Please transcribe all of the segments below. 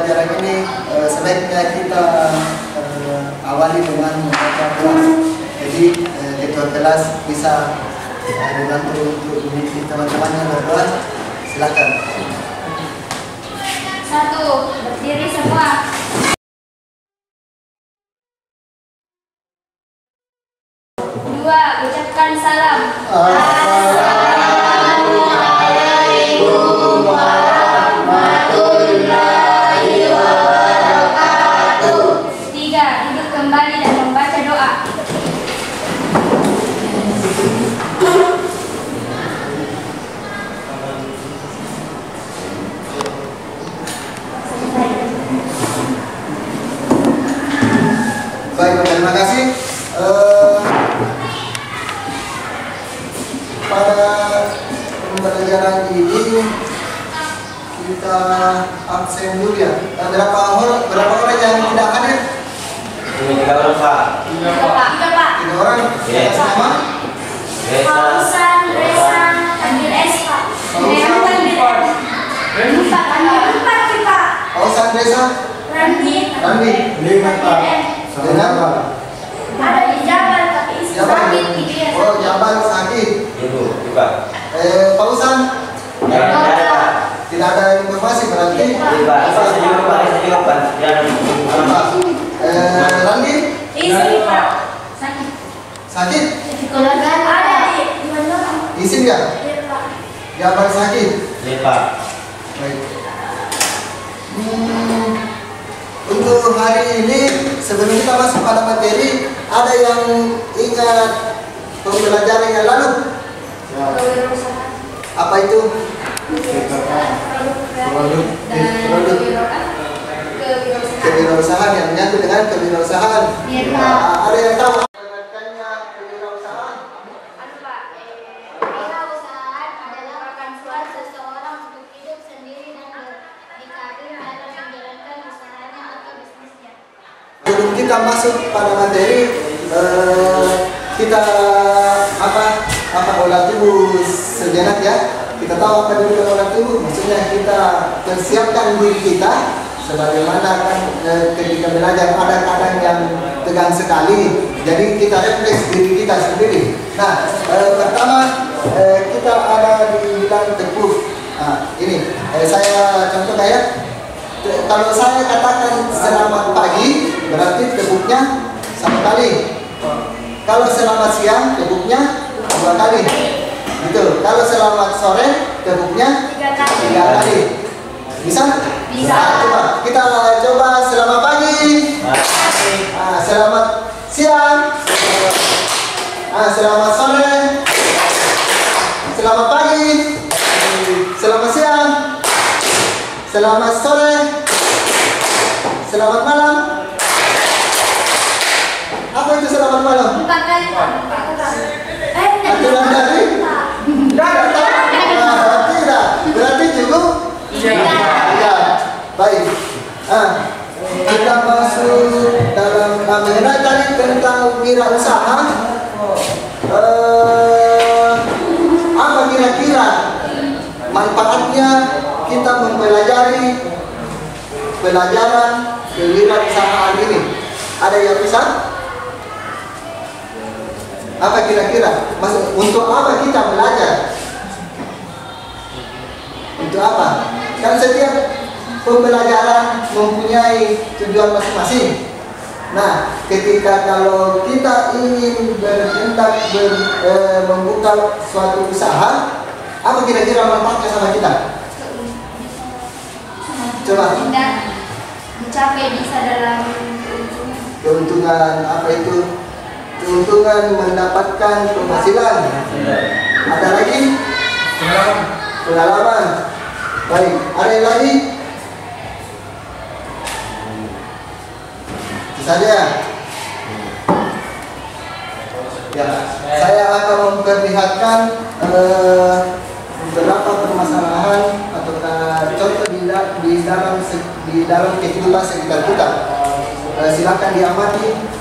pembelajaran ini sebaiknya kita awali dengan membaca doa. Jadi ketua kelas bisa dibantu untuk memimpin teman-temannya berdoa. Silakan. 1. Berdiri semua. 2. Ucapkan salam. Assalamualaikum warahmatullahi wabarakatuh. 3. Duduk kembali dan membaca doa. Baik, terima kasih. Pada pembelajaran ini kita absen dulu ya. Berapa orang yang tidak hadir? 3 orang, Pak. 3 orang. Atas nama? Pausan, Reza, Tandir S, Pak. Pausan, Reza, Randi. 5 Pak. Dengan Ada di Jabal, tapi Jabal. Oh, Jabal sakit. Ibu, Pak. Pausan? Tidak ada informasi berarti. Pak, saya juga, Pak. Randi? Isi, Pak. Sakit. Sakit? Keluarga ada di mana? Izin nggak? Iya, Pak. Jabal sakit. Iya, Pak. Baik. Untuk hari ini sebelum kita masuk pada materi, ada yang ingat pembelajaran yang lalu? Apa itu? Produk kewirausahaan yang menyangkut dengan kewirausahaan. Ada yang tahu mengenainya kewirausahaan? Kewirausahaan adalah kemampuan seseorang untuk hidup sendiri dan berdikari dalam menjalankan usahanya atau bisnisnya. Sebelum kita masuk pada materi, kita olah tubuh sejenak ya. Kita tahu apa dulu olah tubuh, maksudnya kita persiapkan diri kita sebagaimana kan ketika belajar ada kadang yang tegang sekali, jadi kita refleks diri kita sendiri. Nah, pertama kita ada di bidang tekuk. Nah, ini saya contoh kayak kalau saya katakan selamat pagi, berarti tekuknya 1 kali. Kalau selamat siang, tekuknya 2 kali. Gitu. Kalau selamat sore, tekuknya 3 kali. Bisa? Bisa. Coba kita coba selamat pagi. Selamat siang. Selamat sore. Selamat pagi. Selamat siang. Selamat sore. Selamat malam. Apa itu selamat malam? 4 kali, Pak. Aturan dari? Tidak. Berarti cukup? Ya. Baik. Kita masuk dalam mengenai tadi tentang wirausaha. Apa kira-kira manfaatnya kita mempelajari pelajaran kewirausahaan ini? Ada yang bisa? Apa kira-kira? Untuk apa kita belajar? Untuk apa? Kan setiap pembelajaran mempunyai tujuan masing-masing. Nah, ketika kalau kita ingin berhendak membuka suatu usaha, apa kira-kira manfaatnya sama kita? Coba. Mencapai bisa dalam Keuntungan apa itu? Keuntungan mendapatkan penghasilan. Ada lagi? Pengalaman. Baik, ada yang lagi? Itu saja. Ya, saya akan memperlihatkan beberapa permasalahan atau contoh di dalam kehidupan sekitar kita. Silakan diamati.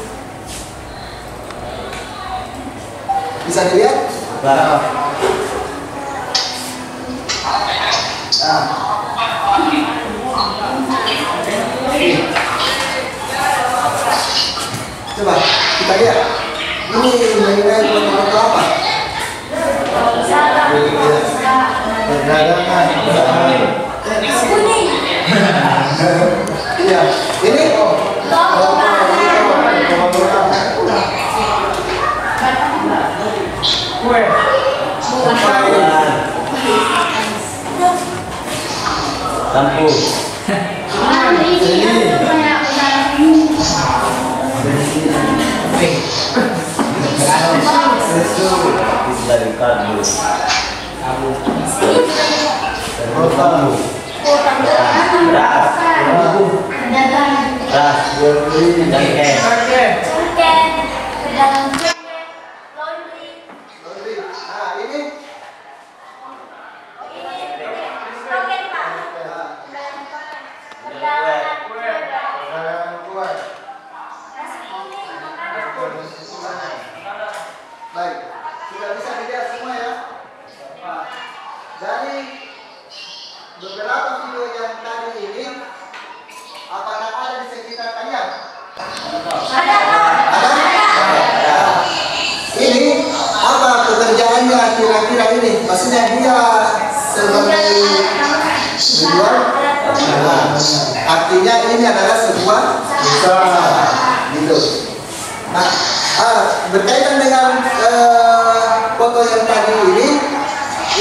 Bisa dilihat? Nah. Coba kita lihat. Ini mengenai foto-foto apa? Iya, ini lampu. Dari kardus. baik, sudah bisa dilihat semua ya. Dari beberapa video yang tadi ini, apakah ada di sekitar kalian? Ada? Ini apa pekerjaannya kira-kira ini? Maksudnya dia sebagai jual? Artinya ini adalah sebuah usaha, gitu. Nah, berkaitan dengan foto yang tadi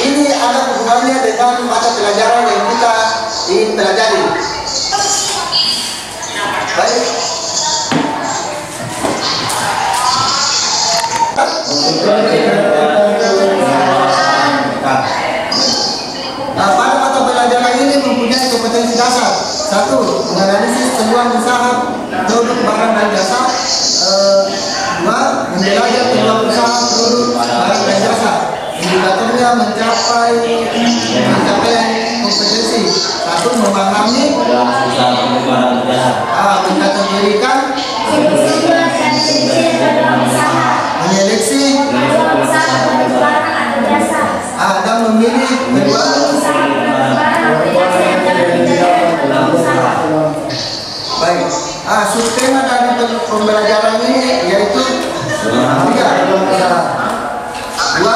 ini ada hubungannya dengan mata pelajaran yang kita ingin pelajari. Baik. Nah, pada mata pelajaran ini mempunyai kompetensi dasar. 1. Menganalisis peluang usaha produk barang dan jasa. 2. Menjelajah peluang usaha produk barang dan jasa. Indikatornya mencapai kompetensi. 1. Memahami, mengkategorikan, menyeleksi, dan memilih kedua. Baik. Subtema dari pembelajaran ini yaitu 3. 2.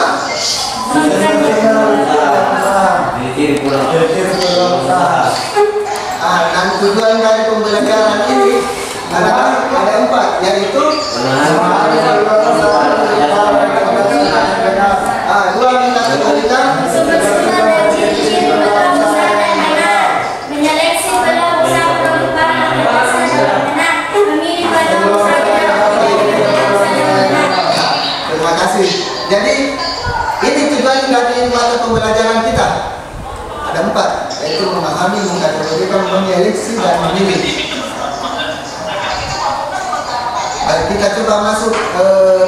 Dan tujuan dari pembelajaran ini adalah ada 4, yaitu 2 mengkategorikan, menyeleksi peluang usaha produk barang dan jasa dengan benar, memilih peluang usaha terima kasih. Jadi ini tujuan dari mata pembelajaran kita. Ada 4, yaitu memahami, mengkategorikan, menyeleksi, dan memilih. Baik, kita coba masuk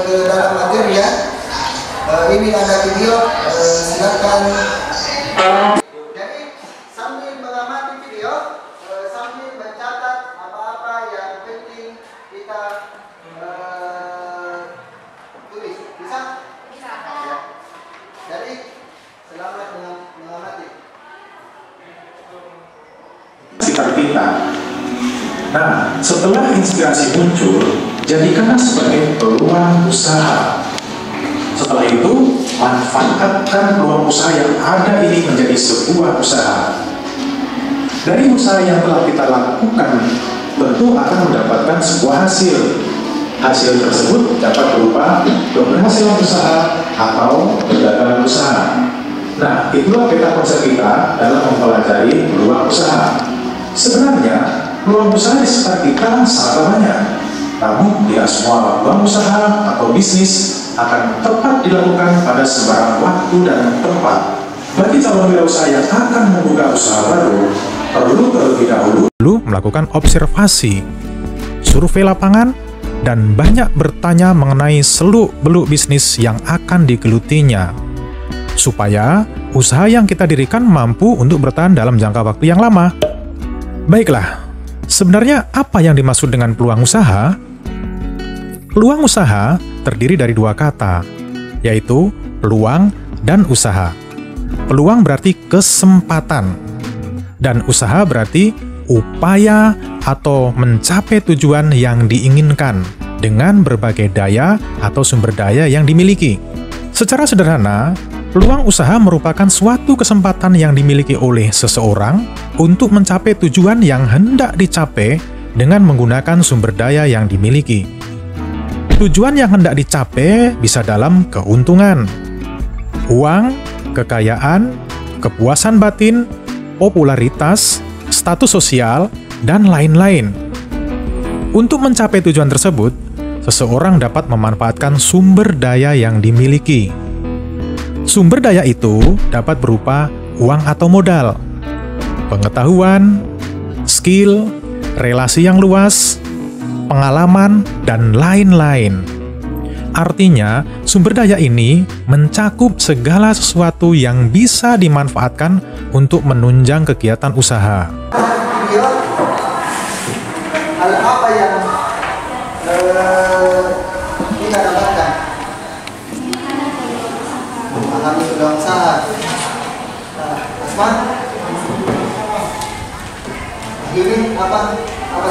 ke dalam materi ya. Ini ada video, silakan. Jadi sambil mengamati video, sambil mencatat apa-apa yang penting kita tulis, bisa? Bisa. Ya. Jadi selamat mengamati. Sekitar kita. Nah, setelah inspirasi muncul, jadikanlah sebagai peluang usaha. Setelah itu, manfaatkan peluang usaha yang ada ini menjadi sebuah usaha. Dari usaha yang telah kita lakukan, tentu akan mendapatkan sebuah hasil. Hasil tersebut dapat berupa keberhasilan usaha atau kegagalan usaha. Nah, itulah peta konsep kita dalam mempelajari peluang usaha. Sebenarnya, peluang usaha di sekitar kita sangat banyak. Namun, tidak semua peluang usaha atau bisnis akan tepat dilakukan pada sembarang waktu dan tempat. Bagi calon wirausaha yang akan membuka usaha baru, perlu terlebih dahulu melakukan observasi, survei lapangan, dan banyak bertanya mengenai seluk-beluk bisnis yang akan digelutinya, supaya usaha yang kita dirikan mampu untuk bertahan dalam jangka waktu yang lama. Baiklah, sebenarnya apa yang dimaksud dengan peluang usaha? Peluang usaha terdiri dari 2 kata, yaitu peluang dan usaha. Peluang berarti kesempatan, dan usaha berarti upaya atau mencapai tujuan yang diinginkan. dengan berbagai daya atau sumber daya yang dimiliki. Secara sederhana, peluang usaha merupakan suatu kesempatan yang dimiliki oleh seseorang untuk mencapai tujuan yang hendak dicapai dengan menggunakan sumber daya yang dimiliki. Tujuan yang hendak dicapai bisa dalam keuntungan, uang, kekayaan, kepuasan batin, popularitas, status sosial, dan lain-lain. Untuk mencapai tujuan tersebut, seseorang dapat memanfaatkan sumber daya yang dimiliki. Sumber daya itu dapat berupa uang atau modal, pengetahuan, skill, relasi yang luas, pengalaman, dan lain-lain. Artinya, sumber daya ini mencakup segala sesuatu yang bisa dimanfaatkan untuk menunjang kegiatan usaha. Hal apa yang kita dapatkan? Memahami peluang usaha. Asma? Ini apa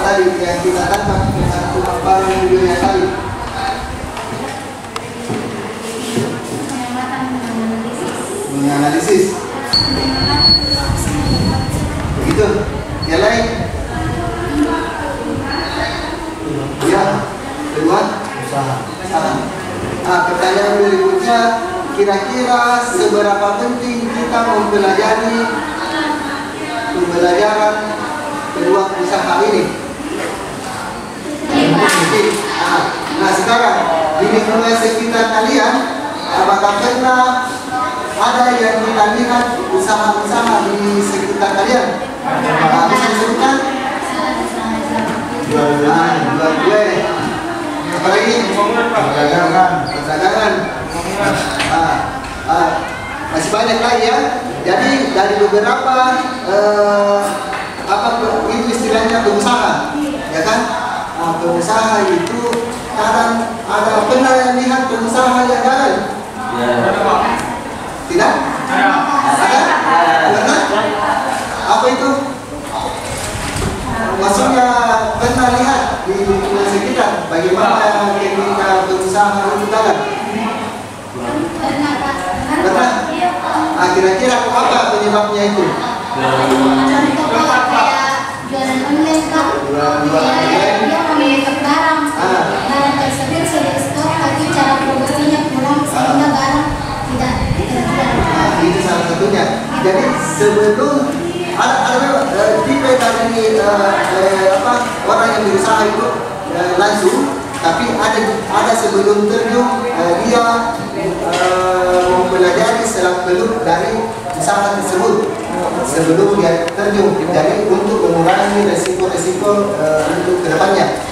tadi yang kita dapat dengan kemampuan dunia tadi? Menganalisis. Begitu. Yang lain? Ya, kedua usaha. Pertanyaan berikutnya, kira-kira seberapa penting kita mempelajari pembelajaran kedua usaha ini? Nah sekarang di lingkungan sekitar kalian, apakah pernah ada yang kita lihat usaha-usaha di sekitar kalian? Bisa disebutkan? Jual kue, apa lagi? Perdagangan. Masih banyak lagi ya. Jadi dari beberapa itu istilahnya pengusaha, ya kan? Pengusaha itu kadang ada pernah yang lihat pengusaha yang gagal? Tidak? Ada? Pernah? Apa itu? Maksudnya pernah lihat di lingkungan sekitar bagaimana ketika berusaha itu gagal? Pernah? Kira-kira apa penyebabnya itu? Contoh kayak jualan online kan? Dia memiliki barang tersebut sudah stok, tapi cara produksinya kurang sehingga barang tidak terjual. Itu salah satunya. Jadi sebelum ada tipe dari orang yang berusaha itu langsung, tapi ada sebelum terjun dia mempelajari selak-beluk dari usaha tersebut sebelum dia terjun, jadi untuk mengurangi resiko-resiko untuk kedepannya.